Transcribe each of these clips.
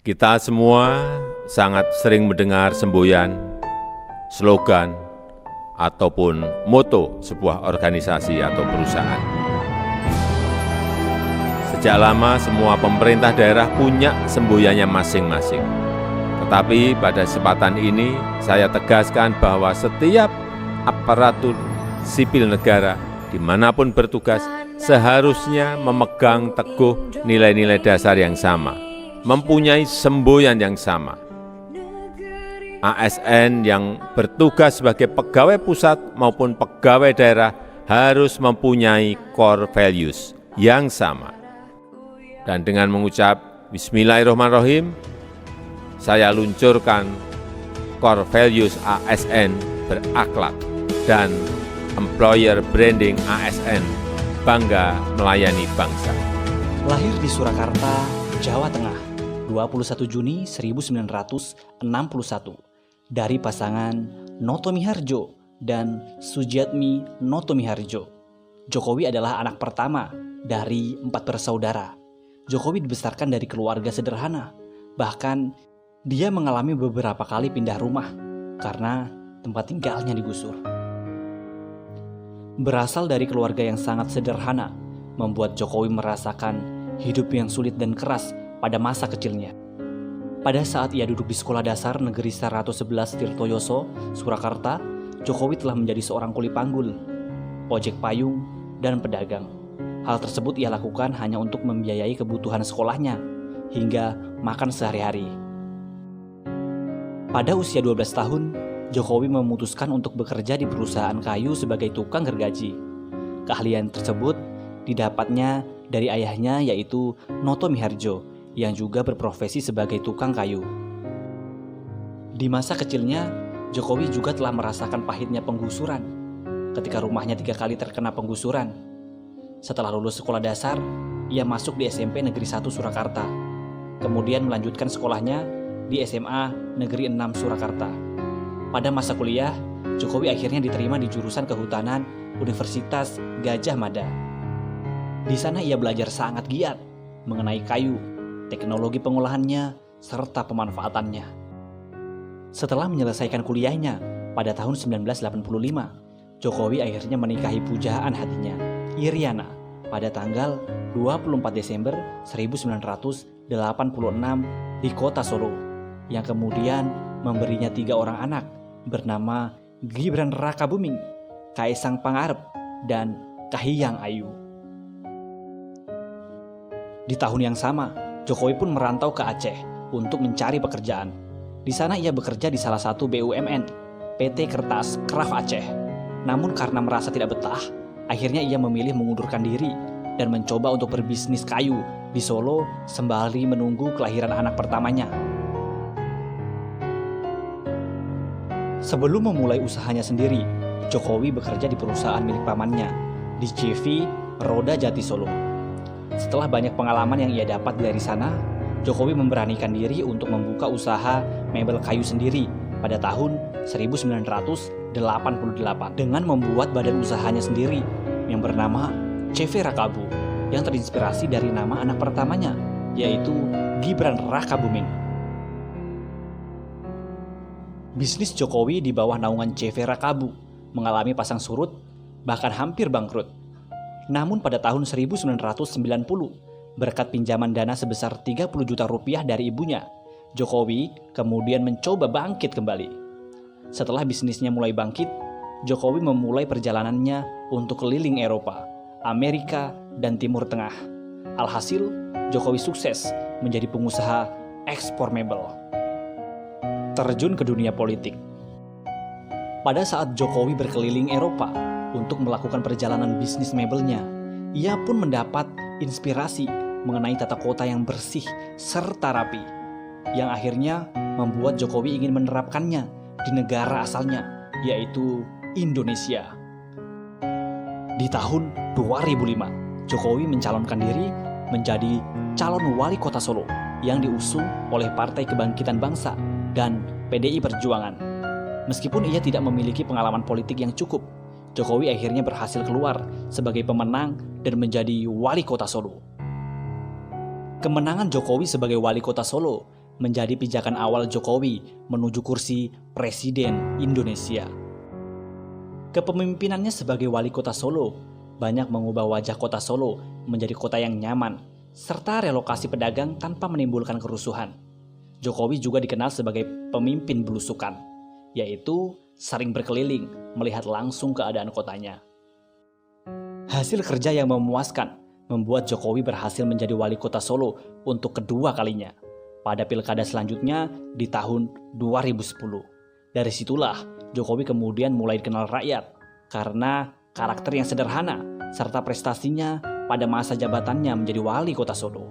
Kita semua sangat sering mendengar semboyan, slogan, ataupun moto sebuah organisasi atau perusahaan. Sejak lama semua pemerintah daerah punya semboyannya masing-masing. Tetapi pada kesempatan ini saya tegaskan bahwa setiap aparatur sipil negara dimanapun bertugas seharusnya memegang teguh nilai-nilai dasar yang sama, mempunyai semboyan yang sama. ASN yang bertugas sebagai pegawai pusat maupun pegawai daerah harus mempunyai core values yang sama. Dan dengan mengucap Bismillahirrahmanirrahim, saya luncurkan core values ASN berakhlak dan employer branding ASN bangga melayani bangsa. Lahir di Surakarta, Jawa Tengah, 21 Juni 1961 dari pasangan Noto Miharjo dan Sujiatmi Noto Miharjo. Jokowi adalah anak pertama dari 4 bersaudara. Jokowi dibesarkan dari keluarga sederhana. Bahkan dia mengalami beberapa kali pindah rumah karena tempat tinggalnya digusur. Berasal dari keluarga yang sangat sederhana, membuat Jokowi merasakan hidup yang sulit dan keras pada masa kecilnya. Pada saat ia duduk di Sekolah Dasar Negeri 111 Tirtoyoso, Surakarta, Jokowi telah menjadi seorang kuli panggul, ojek payung, dan pedagang. Hal tersebut ia lakukan hanya untuk membiayai kebutuhan sekolahnya hingga makan sehari-hari. Pada usia 12 tahun, Jokowi memutuskan untuk bekerja di perusahaan kayu sebagai tukang gergaji. Keahlian tersebut didapatnya dari ayahnya, yaitu Noto Miharjo, yang juga berprofesi sebagai tukang kayu. Di masa kecilnya, Jokowi juga telah merasakan pahitnya penggusuran ketika rumahnya 3 kali terkena penggusuran. Setelah lulus sekolah dasar, ia masuk di SMP Negeri 1 Surakarta. Kemudian melanjutkan sekolahnya di SMA Negeri 6 Surakarta. Pada masa kuliah, Jokowi akhirnya diterima di jurusan Kehutanan Universitas Gadjah Mada. Di sana ia belajar sangat giat mengenai kayu, teknologi pengolahannya, serta pemanfaatannya. Setelah menyelesaikan kuliahnya pada tahun 1985, Jokowi akhirnya menikahi pujaan hatinya, Iriana, pada tanggal 24 Desember 1986 di kota Solo, yang kemudian memberinya 3 orang anak bernama Gibran Rakabuming, Kaisang Pangarep, dan Kahiyang Ayu. Di tahun yang sama, Jokowi pun merantau ke Aceh untuk mencari pekerjaan. Di sana ia bekerja di salah satu BUMN, PT Kertas Kraf Aceh. Namun karena merasa tidak betah, akhirnya ia memilih mengundurkan diri dan mencoba untuk berbisnis kayu di Solo sembari menunggu kelahiran anak pertamanya. Sebelum memulai usahanya sendiri, Jokowi bekerja di perusahaan milik pamannya, di CV Roda Jati Solo. Setelah banyak pengalaman yang ia dapat dari sana, Jokowi memberanikan diri untuk membuka usaha mebel kayu sendiri pada tahun 1988 dengan membuat badan usahanya sendiri yang bernama CV Rakabu, yang terinspirasi dari nama anak pertamanya, yaitu Gibran Rakabuming. Bisnis Jokowi di bawah naungan CV Rakabu mengalami pasang surut, bahkan hampir bangkrut. Namun pada tahun 1990, berkat pinjaman dana sebesar 30 juta rupiah dari ibunya, Jokowi kemudian mencoba bangkit kembali. Setelah bisnisnya mulai bangkit, Jokowi memulai perjalanannya untuk keliling Eropa, Amerika, dan Timur Tengah. Alhasil, Jokowi sukses menjadi pengusaha ekspor mebel. Terjun ke dunia politik. Pada saat Jokowi berkeliling Eropa untuk melakukan perjalanan bisnis mebelnya, ia pun mendapat inspirasi mengenai tata kota yang bersih serta rapi, yang akhirnya membuat Jokowi ingin menerapkannya di negara asalnya, yaitu Indonesia. Di tahun 2005, Jokowi mencalonkan diri menjadi calon wali kota Solo yang diusung oleh Partai Kebangkitan Bangsa dan PDI Perjuangan. Meskipun ia tidak memiliki pengalaman politik yang cukup, Jokowi akhirnya berhasil keluar sebagai pemenang dan menjadi wali kota Solo. Kemenangan Jokowi sebagai wali kota Solo menjadi pijakan awal Jokowi menuju kursi Presiden Indonesia. Kepemimpinannya sebagai wali kota Solo banyak mengubah wajah kota Solo menjadi kota yang nyaman, serta relokasi pedagang tanpa menimbulkan kerusuhan. Jokowi juga dikenal sebagai pemimpin belusukan, yaitu sering berkeliling melihat langsung keadaan kotanya. Hasil kerja yang memuaskan membuat Jokowi berhasil menjadi wali kota Solo untuk kedua kalinya pada pilkada selanjutnya di tahun 2010. Dari situlah Jokowi kemudian mulai dikenal rakyat karena karakter yang sederhana serta prestasinya pada masa jabatannya menjadi wali kota Solo.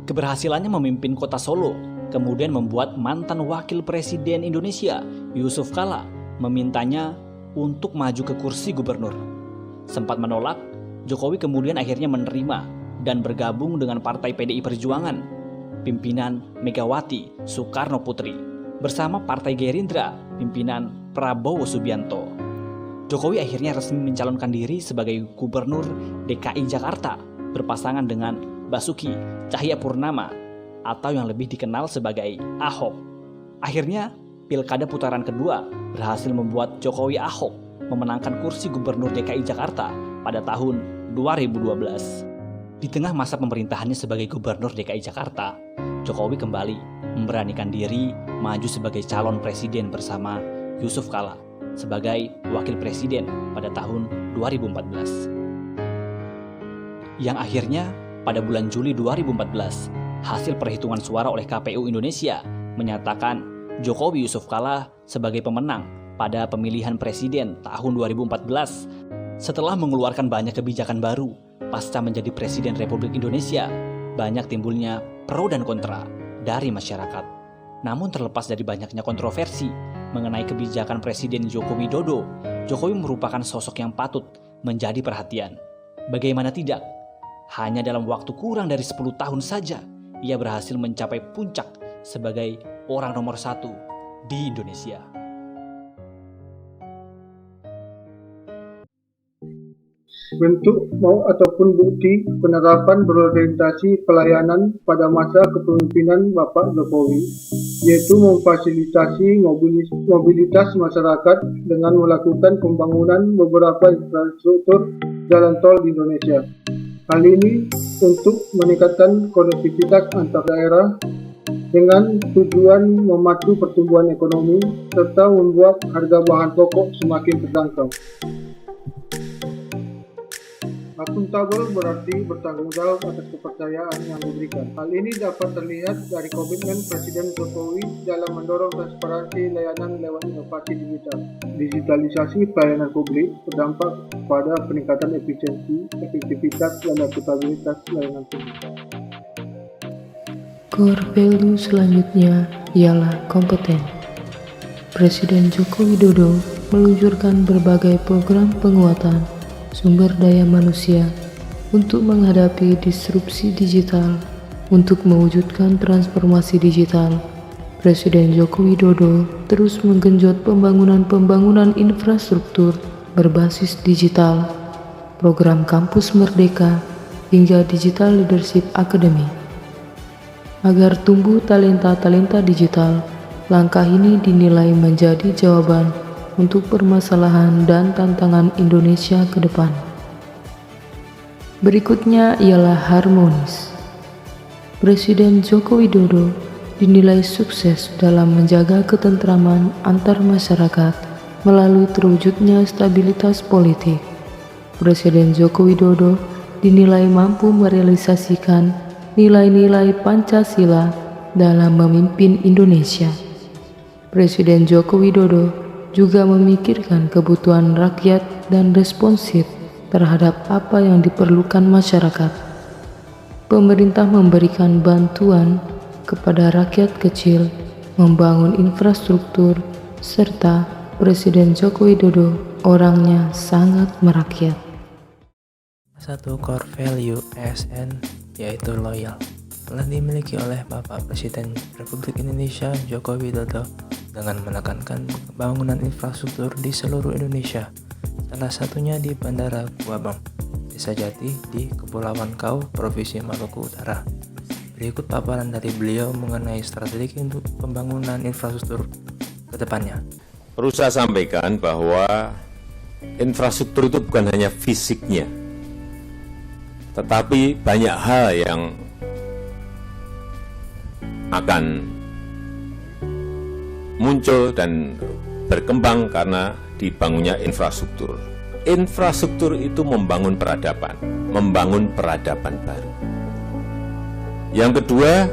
Keberhasilannya memimpin kota Solo kemudian membuat mantan wakil presiden Indonesia Yusuf Kala memintanya untuk maju ke kursi gubernur. Sempat menolak, Jokowi kemudian akhirnya menerima dan bergabung dengan Partai PDI Perjuangan pimpinan Megawati Soekarno Putri bersama Partai Gerindra pimpinan Prabowo Subianto. Jokowi akhirnya resmi mencalonkan diri sebagai Gubernur DKI Jakarta berpasangan dengan Basuki Cahayapurnama atau yang lebih dikenal sebagai Ahok. Akhirnya pilkada putaran kedua berhasil membuat Jokowi Ahok memenangkan kursi Gubernur DKI Jakarta pada tahun 2012. Di tengah masa pemerintahannya sebagai Gubernur DKI Jakarta, Jokowi kembali memberanikan diri maju sebagai calon presiden bersama Yusuf Kala sebagai wakil presiden pada tahun 2014. Yang akhirnya pada bulan Juli 2014, hasil perhitungan suara oleh KPU Indonesia menyatakan Jokowi Yusuf Kala sebagai pemenang pada pemilihan presiden tahun 2014 setelah mengeluarkan banyak kebijakan baru. Pasca menjadi Presiden Republik Indonesia, banyak timbulnya pro dan kontra dari masyarakat. Namun terlepas dari banyaknya kontroversi mengenai kebijakan Presiden Joko Widodo, Jokowi merupakan sosok yang patut menjadi perhatian. Bagaimana tidak? Hanya dalam waktu kurang dari 10 tahun saja, ia berhasil mencapai puncak sebagai orang nomor 1 di Indonesia. Bentuk ataupun bukti penerapan berorientasi pelayanan pada masa kepemimpinan Bapak Jokowi, yaitu memfasilitasi mobilitas masyarakat dengan melakukan pembangunan beberapa infrastruktur jalan tol di Indonesia. Hal ini untuk meningkatkan konektivitas antar daerah dengan tujuan memacu pertumbuhan ekonomi serta membuat harga bahan pokok semakin terjangkau. Akuntabel berarti bertanggung jawab atas kepercayaan yang diberikan. Hal ini dapat terlihat dari komitmen Presiden Jokowi dalam mendorong transparansi layanan lewat inovasi digital. Digitalisasi pelayanan publik berdampak pada peningkatan efisiensi, efektivitas, dan akuntabilitas layanan publik. Core value selanjutnya ialah kompeten. Presiden Joko Widodo meluncurkan berbagai program penguatan sumber daya manusia untuk menghadapi disrupsi digital. Untuk mewujudkan transformasi digital, Presiden Joko Widodo terus menggenjot pembangunan infrastruktur berbasis digital, program Kampus Merdeka, hingga Digital Leadership Academy. Agar tumbuh talenta-talenta digital, langkah ini dinilai menjadi jawaban untuk permasalahan dan tantangan Indonesia ke depan. Berikutnya ialah harmonis. Presiden Joko Widodo dinilai sukses dalam menjaga ketentraman antar masyarakat melalui terwujudnya stabilitas politik. Presiden Joko Widodo dinilai mampu merealisasikan nilai-nilai Pancasila dalam memimpin Indonesia. Presiden Joko Widodo juga memikirkan kebutuhan rakyat dan responsif terhadap apa yang diperlukan masyarakat. Pemerintah memberikan bantuan kepada rakyat kecil, membangun infrastruktur, serta Presiden Joko Widodo orangnya sangat merakyat. Satu core value ASN yaitu loyal telah dimiliki oleh Bapak Presiden Republik Indonesia Joko Widodo dengan menekankan pembangunan infrastruktur di seluruh Indonesia, salah satunya di Bandara Guabang, Desa Jati di Kepulauan Kau, Provinsi Maluku Utara. Berikut paparan dari beliau mengenai strategi untuk pembangunan infrastruktur ke depannya. Perlu saya sampaikan bahwa infrastruktur itu bukan hanya fisiknya, tetapi banyak hal yang akan muncul dan berkembang karena dibangunnya infrastruktur. Infrastruktur itu membangun peradaban baru. Yang kedua,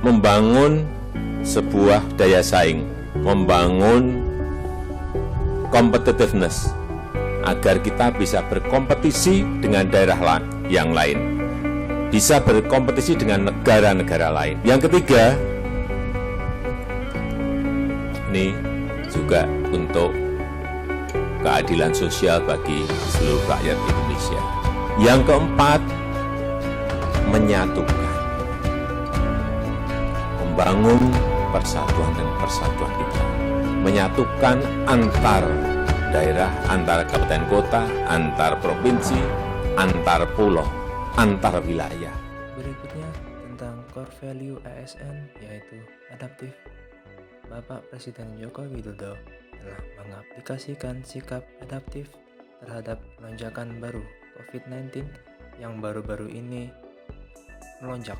membangun sebuah daya saing, membangun competitiveness, agar kita bisa berkompetisi dengan daerah yang lain, bisa berkompetisi dengan negara-negara lain. Yang ketiga, ini juga untuk keadilan sosial bagi seluruh rakyat Indonesia. Yang keempat, menyatukan, membangun persatuan dan persatuan kita, menyatukan antar daerah, antar kabupaten kota, antar provinsi, antar pulau, antar wilayah. Berikutnya tentang core value ASN, yaitu adaptif. Bapak Presiden Joko Widodo telah mengaplikasikan sikap adaptif terhadap lonjakan baru COVID-19 yang baru-baru ini melonjak,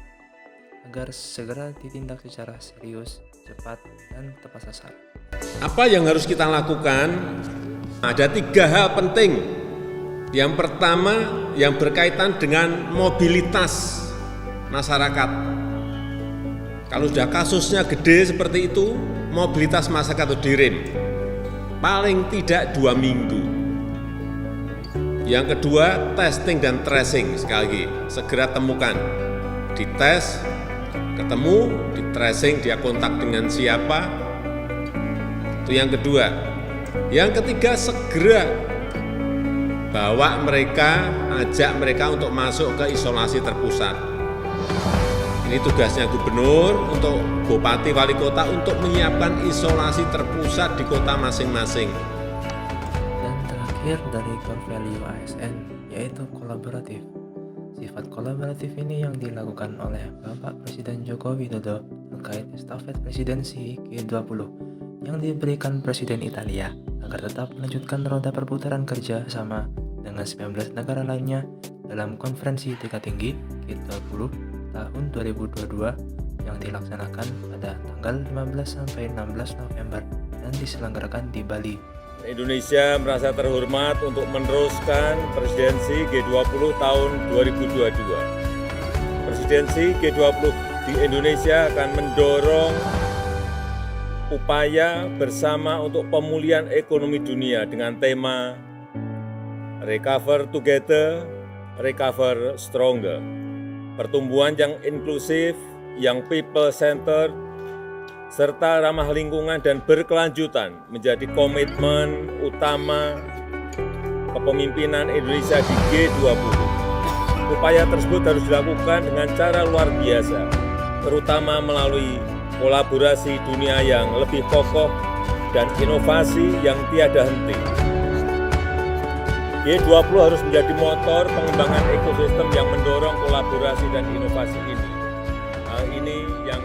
agar segera ditindak secara serius, cepat, dan tepat sasaran. Apa yang harus kita lakukan? Ada 3 hal penting. Yang pertama, yang berkaitan dengan mobilitas masyarakat. Kalau sudah kasusnya gede seperti itu, mobilitas masyarakat itu direm. Paling tidak 2 minggu. Yang kedua, testing dan tracing. Sekali lagi, segera temukan. Dites, ketemu, di tracing, dia kontak dengan siapa. Itu yang kedua. Yang ketiga, segera bawa mereka, ajak mereka untuk masuk ke isolasi terpusat. Ini tugasnya gubernur, untuk bupati, wali kota, untuk menyiapkan isolasi terpusat di kota masing-masing. Dan terakhir dari core value ASN, yaitu kolaboratif. Sifat kolaboratif ini yang dilakukan oleh Bapak Presiden Joko Widodo terkait estafet presidensi G20 yang diberikan Presiden Italia agar tetap melanjutkan roda perputaran kerja sama dengan 19 negara lainnya dalam konferensi tingkat tinggi G20 tahun 2022 yang dilaksanakan pada tanggal 15 sampai 16 November dan diselenggarakan di Bali. Indonesia merasa terhormat untuk meneruskan presidensi G20 tahun 2022. Presidensi G20 di Indonesia akan mendorong upaya bersama untuk pemulihan ekonomi dunia dengan tema Recover Together, Recover Stronger. Pertumbuhan yang inklusif, yang people-centered, serta ramah lingkungan dan berkelanjutan menjadi komitmen utama kepemimpinan Indonesia di G20. Upaya tersebut harus dilakukan dengan cara luar biasa, terutama melalui kolaborasi dunia yang lebih kokoh dan inovasi yang tiada henti. G20 harus menjadi motor pengembangan ekosistem yang mendorong kolaborasi dan inovasi ini. Hal ini yang